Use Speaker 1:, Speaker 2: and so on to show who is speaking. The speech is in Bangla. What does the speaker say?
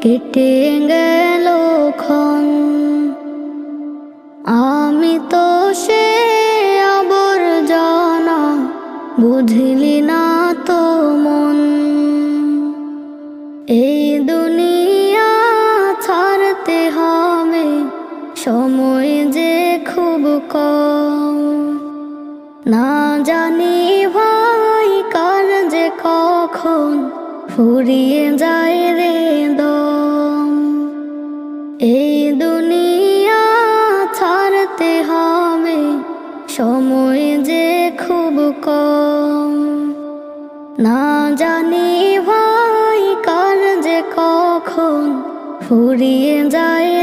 Speaker 1: কেটে গেল ক্ষণ। আমি তো সে আবর্জনা, বুঝলি না তো মন। এই দুনিয়া ছাড়তে হবে, সময় যে খুব কম। না জানি ভাই কার যে কখন ফুরিয়ে যায় রে দম। এই দুনিয়া ছাড়তে হবে, সময় যে খুব কম। না জানি ভাই কার যে কখন ফুরিয়ে যায়